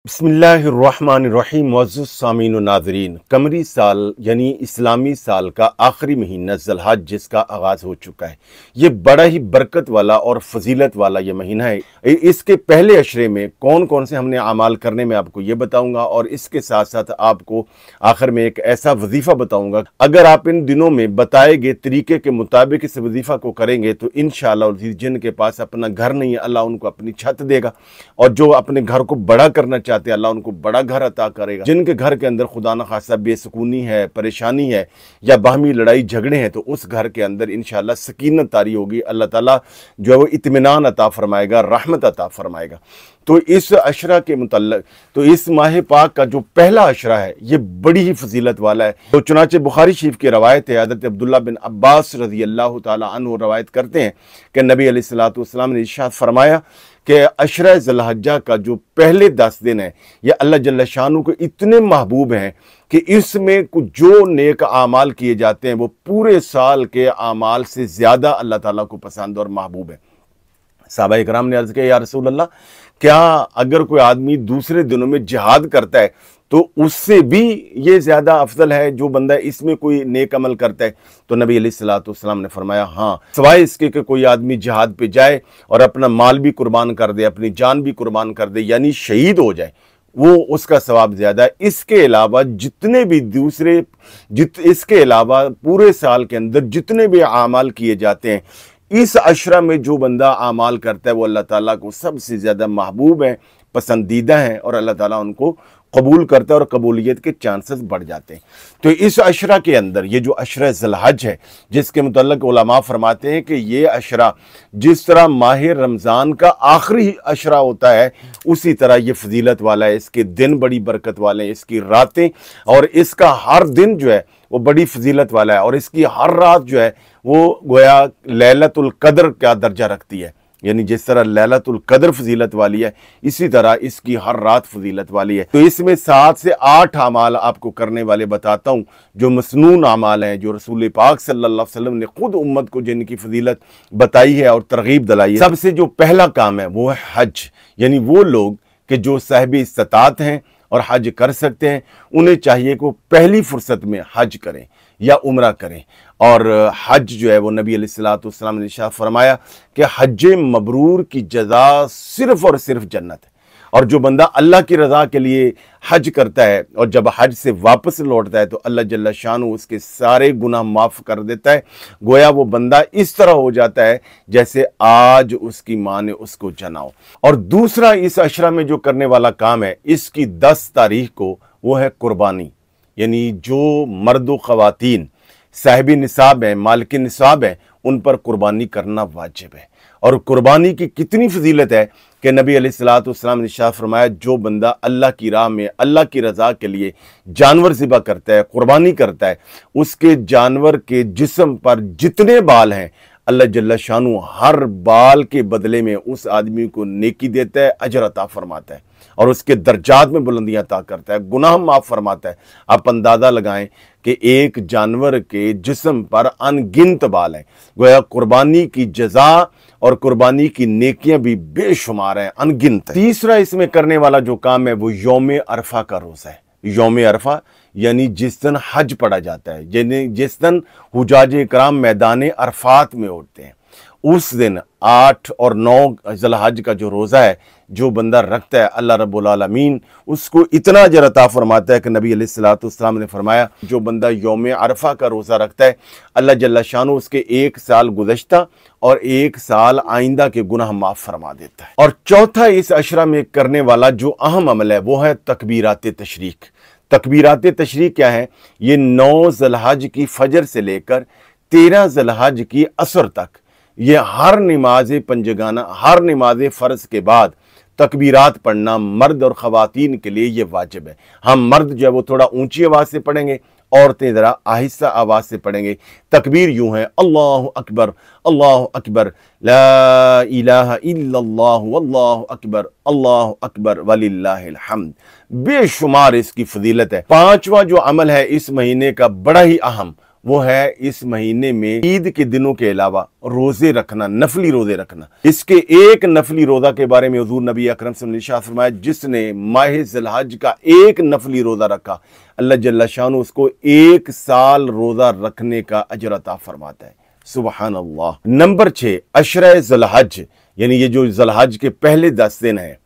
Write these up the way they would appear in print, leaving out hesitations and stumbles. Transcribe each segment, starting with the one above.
बिस्मिल्लाहिर्रहमानिर्रहीम। मुअज़्ज़िज़ सामीन व नाज़रीन, कमरी साल यानी इस्लामी साल का आखिरी महीना ज़ुल्हज जिसका आगाज़ हो चुका है, ये बड़ा ही बरकत वाला और फजीलत वाला ये महीना है। इसके पहले अशरे में कौन कौन से हमने अमाल करने में आपको ये बताऊंगा और इसके साथ साथ आपको आखिर में एक ऐसा वजीफ़ा बताऊंगा, अगर आप इन दिनों में बताए गए तरीके के मुताबिक इस वजीफ़ा को करेंगे तो इंशाअल्लाह जिनके पास अपना घर नहीं है अल्लाह उनको अपनी छत देगा, और जो अपने घर को बड़ा करना चाहते हैं अल्लाह उनको बड़ा घर अता करेगा। जिनके घर के अंदर खुदा न खासा बेसुकूनी है, परेशानी है या बाहमी लड़ाई झगड़े हैं, तो उस घर के अंदर इंशाअल्लाह सकीनत तारी होगी, अल्लाह ताला जो है वो इत्मीनान अता फरमाएगा, रहमत अता फरमाएगा। तो इस अशरा के मुतल्लिक़ तो इस माह पाक का जो पहला अशरा है ये बड़ी ही फजीलत वाला है। तो चुनाचे बुखारी शरीफ की रवायत है, हज़रत अब्दुल्ला बिन अब्बास रज़ी अल्लाह ताला अन्हु रवायत करते हैं कि नबी अलैहिस्सलातु वस्सलाम ने इरशाद फरमाया कि अशरा ज़ुल्हज्जा का जो पहले 10 दिन है ये अल्लाह जल्ल शानु को इतने महबूब हैं कि इसमें कुछ जो नेक आमाल किए जाते हैं वो पूरे साल के आमाल से ज़्यादा अल्लाह ताला को पसंद और महबूब है। सहाबा इकराम ने अर्ज़ किया, या रसूल अल्लाह, क्या अगर कोई आदमी दूसरे दिनों में जिहाद करता है तो उससे भी ये ज़्यादा अफजल है जो बंदा इसमें कोई नेक अमल करता है? तो नबी अलैहिस्सलातु वस्सलाम ने फरमाया, हाँ, सिवाय इसके कि कोई आदमी जिहाद पे जाए और अपना माल भी कुर्बान कर दे, अपनी जान भी कुर्बान कर दे, यानी शहीद हो जाए, वो उसका सवाब ज़्यादा है। इसके अलावा जितने भी दूसरे इसके अलावा पूरे साल के अंदर जितने भी आमाल किए जाते हैं, इस अशरा में जो बंदा आमाल करता है वो अल्लाह ताला को सबसे ज़्यादा महबूब है, पसंदीदा है, और अल्लाह ताला उनको कबूल करता है और कबूलियत के चांसेस बढ़ जाते हैं। तो इस अशरा के अंदर ये जो अशरा ज़ुल्हज है, जिसके मुतल्लिक़ उलमा फरमाते हैं कि ये अशरा जिस तरह माह रमज़ान का आखिरी अशरा होता है उसी तरह ये फजीलत वाला है। इसके दिन बड़ी बरकत वाले हैं, इसकी रातें और इसका हर दिन जो है वो बड़ी फजीलत वाला है, और इसकी हर रात जो है वो गोया लैलतुल कद्र का दर्जा रखती है। यानी जिस तरह लैलतुल कद्र फजीलत वाली है इसी तरह इसकी हर रात फजीलत वाली है। तो इसमें 7 से 8 अमाल आपको करने वाले बताता हूँ जो मसनून अमाल हैं, जो रसूल पाक सल्लल्लाहु अलैहि वसल्लम ने खुद उम्मत को जिनकी फजीलत बताई है और तरगीब दिलाई है। सबसे जो पहला काम है वो है हज, यानी वो लोग कि जो साहिब इस्तात हैं और हज कर सकते हैं, उन्हें चाहिए कि वो पहली फुर्सत में हज करें या उम्रा करें। और हज जो है वो नबी अलैहिस्सलातु वस्सलाम ने इरशाद फरमाया कि हज मबरूर की जज़ा सिर्फ़ और सिर्फ जन्नत है। और जो बंदा अल्लाह की रज़ा के लिए हज करता है और जब हज से वापस लौटता है तो अल्लाह जल्ल शानु उसके सारे गुनाह माफ़ कर देता है। गोया वो बंदा इस तरह हो जाता है जैसे आज उसकी माँ ने उसको जना हो। और दूसरा इस अशरा में जो करने वाला काम है, इसकी 10 तारीख को वो है कुर्बानी, यानी जो मर्द व ख़वातीन साहिबी निसाब हैं, मालिक निसाब हैं, उन पर कुर्बानी करना वाजिब है। और कुर्बानी की कितनी फजीलत है कि नबी अलैहिस्सलातु वस्सलाम ने इरशाद फरमाया, जो बंदा अल्लाह की राह में अल्लाह की रज़ा के लिए जानवर ज़िबा करता है, कुर्बानी करता है, उसके जानवर के जिस्म पर जितने बाल हैं अल्लाह जल्ल शानु हर बाल के बदले में उस आदमी को नेकी देता है, अजर अता फरमाता है और उसके दर्जात में बुलंदियाँ अता करता है, गुनाह माफ़ फरमाता है। आप अंदाज़ा लगाएं कि एक जानवर के जिस्म पर अनगिनत बाल हैं। गोया कुर्बानी की जज़ा और कुर्बानी की नेकियां भी बेशुमार हैं, अनगिनत है। तीसरा इसमें करने वाला जो काम है वो यौम अरफा का रोज़ा है। यौम अरफा यानी जिस दिन हज पढ़ा जाता है, यानी जिस दिन हुजाज इकराम मैदान अरफात में उठते हैं, उस दिन 8 और 9 ज़ुल्हज का जो रोज़ा है जो बंदा रखता है अल्लाह रब्बुल आलमीन उसको इतना अजर अता फरमाता है कि नबी अलैहिस्सलातु वस्सलाम ने फरमाया, जो बंदा यौम अरफा का रोज़ा रखता है अल्लाह जल्ल शानु उसके 1 साल गुज़श्ता और 1 साल आइंदा के गुनाह माफ़ फरमा देता है। और चौथा इस अशरा में करने वाला जो अहम अमल है वो है तकबीरात तशरीक। तकबीरात तशरीक क्या है? ये 9 ज़ुल्हज की फजर से लेकर 13 ज़ुल्हज की असर तक ये हर नमाज पंजगाना, हर नमाज फ़र्ज के बाद तकबीरात पढ़ना मर्द और ख़वातीन के लिए ये वाजिब है। हम मर्द जो है वो थोड़ा ऊंची आवाज़ से पढ़ेंगे, औरतें ज़रा आहिस्ता आवाज़ से पढ़ेंगे। तकबीर यूँ है, अल्लाहु अकबर, ला इलाहा इल्लल्लाह अल्लाहु अकबर वलिल्लाहिल हम्द। बेशुमार इसकी फजीलत है। 5वां जो अमल है इस महीने का बड़ा ही अहम, वो है इस महीने में ईद के दिनों के अलावा रोजे रखना, नफली रोजे रखना। इसके एक नफली रोजा के बारे में हुजूर नबी अकरम सल्लल्लाहु अलैहि वसल्लम ने फरमाया, जिसने माह ज़िलहज का एक नफली रोजा रखा, अल्लाह जल्ल शानु उसको 1 साल रोजा रखने का अजर अता फरमाता है। सुबहान अल्लाह। नंबर 6, अशरा ज़िलहज, यानी ये जो ज़िलहज के पहले 10 दिन हैं,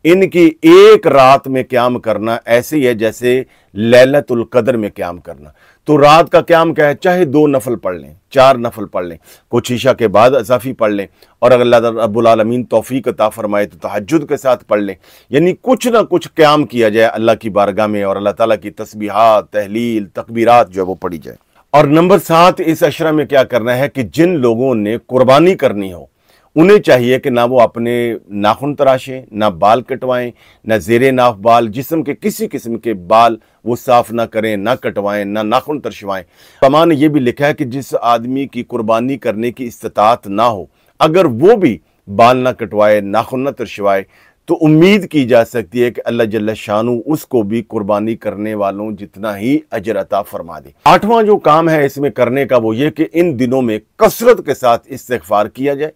इनकी एक रात में क़याम करना ऐसे ही है जैसे लैलतुल कद्र में क़याम करना। तो रात का क़याम क्या है, चाहे 2 नफल पढ़ लें, 4 नफल पढ़ लें, कुछ ईशा के बाद अज़ाफ़ी पढ़ लें, और अगर अल्लाह रब्बुल आलमीन तौफीक अता फरमाए तो तहज्जुद के साथ पढ़ लें। यानी कुछ ना कुछ क़याम किया जाए अल्लाह की बारगाह में, और अल्लाह ताला की तस्बीहात, तहलील, तकबीरात जो है वो पढ़ी जाए। और नंबर 7, इस अशरा में क्या करना है कि जिन लोगों ने कुर्बानी करनी हो, उन्हें चाहिए कि ना वो अपने नाखून तराशें, ना बाल कटवाएं, ना ज़ेरे नाफ बाल, जिस्म के किसी किस्म के बाल वो साफ ना करें, ना कटवाएं, ना नाखून तरशवाएं। तमाम ने यह भी लिखा है कि जिस आदमी की कुर्बानी करने की इस्तात ना हो, अगर वो भी बाल ना कटवाए, नाखून ना तरशवाए, तो उम्मीद की जा सकती है कि अल्लाह जल्ल शानु उसको भी कुर्बानी करने वालों जितना ही अजर अता फरमा दे। 8वां जो काम है इसमें करने का वो ये कि इन दिनों में कसरत के साथ इस्तिग़फ़ार किया जाए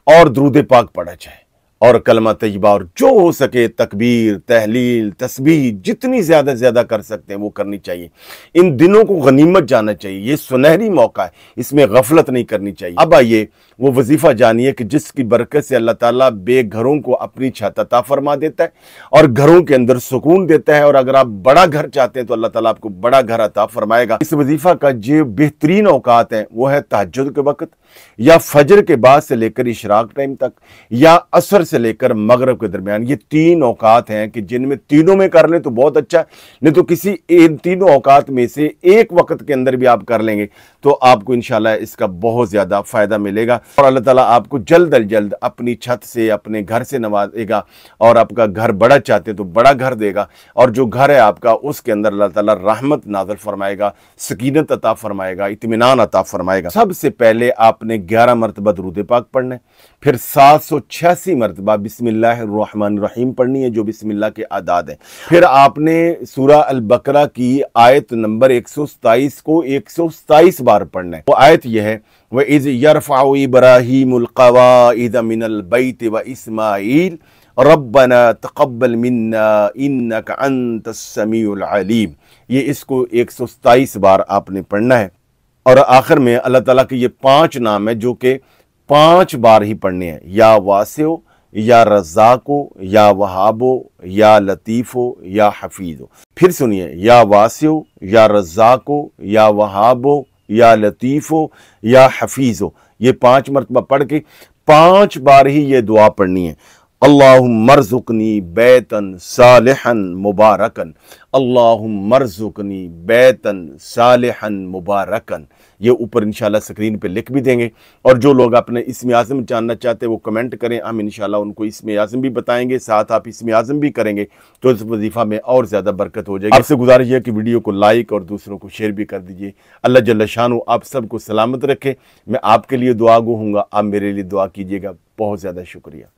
और दुरूद पाक पढ़ा जाए, और कलमा तय्यबा, और जो हो सके तकबीर, तहलील, तस्बीह जितनी ज़्यादा कर सकते हैं वो करनी चाहिए। इन दिनों को गनीमत जाना चाहिए, ये सुनहरी मौका है, इसमें गफलत नहीं करनी चाहिए। अब आइए वो वजीफ़ा जानिए कि जिसकी बरकत से अल्लाह ताला बेघरों को अपनी छत अता फरमा देता है और घरों के अंदर सुकून देता है। और अगर आप बड़ा घर चाहते हैं तो अल्लाह ताला आपको बड़ा घर अता फरमाएगा। इस वजीफ़ा का जो बेहतरीन औकात है वो है तहज्जुद के वक्त, या फजर के बाद से लेकर इशराक टाइम तक, या असर से लेकर मगरिब के दरमियान। ये 3 औकात हैं कि जिनमें तीनों में कर लें तो बहुत अच्छा, नहीं तो किसी इन तीनों औकात में से एक वक्त के अंदर भी आप कर लेंगे तो आपको इंशाल्लाह इसका बहुत ज़्यादा फ़ायदा मिलेगा, और अल्लाह ताला आपको जल्द अज जल्द अपनी छत से, अपने घर से नवाजेगा। और आपका घर बड़ा चाहते तो बड़ा घर देगा, और जो घर है आपका उसके अंदर अल्लाह ताला रहमत नाज़िल फरमाएगा, सकीनत अता फरमाएगा, इत्मीनान अता फरमाएगा। सबसे पहले आपने 11 मरतबा दुरूद पाक पढ़ना है, फिर 786 मरतबा बिस्मिल्लाहिर्रहमानिर्रहीम पढ़नी है, जो बिस्मिल्लाह के आदाद है। फिर आपने सूरह अल बकरा की आयत नंबर 127 को 127 बार पढ़ना है। वो आयत यह है, व इज़ यरफ़अु इब्राहीमुल क़वाइद मिनल बैत व इस्माईल रब्बना तक़ब्बल मिन्ना इन्नका अंतस समीउल अलीम। ये इसको 127 बार आपने पढ़ना है। और आखिर में अल्लाह ताला के ये 5 नाम है जो कि 5 बार ही पढ़ने हैं, या वासिओ, या रज़ाको, या वहाबो, या लतीफ़ो, या हफीज़ो। फिर सुनिए, या वासिओ, या रज़ाको, या वहाबो, या लतीफ़ो, या हफीज़ो। ये 5 मरतबा पढ़ के 5 बार ही ये दुआ पढ़नी है। अल्लाहुम्मा अर्ज़ुक़नी बैतन सालिहन मुबारकन, अल्लाहुम्मा अर्ज़ुक़नी बैतन सालिहन मुबारकन। ये ऊपर इंशाल्लाह स्क्रीन पे लिख भी देंगे, और जो लोग अपने इस्म आज़म जानना चाहते हैं वो कमेंट करें, हम इंशाल्लाह उनको इस्म आज़म भी बताएंगे, साथ आप इस्म आज़म भी करेंगे तो इस वजीफ़ा में और ज़्यादा बरकत हो जाएगी। आपसे गुजारिश है कि वीडियो को लाइक और दूसरों को शेयर भी कर दीजिए। अल्लाह जल्ल शानु आप सबको सलामत रखे। मैं आपके लिए दुआ गो हूँगा, आप मेरे लिए दुआ कीजिएगा। बहुत ज़्यादा शुक्रिया।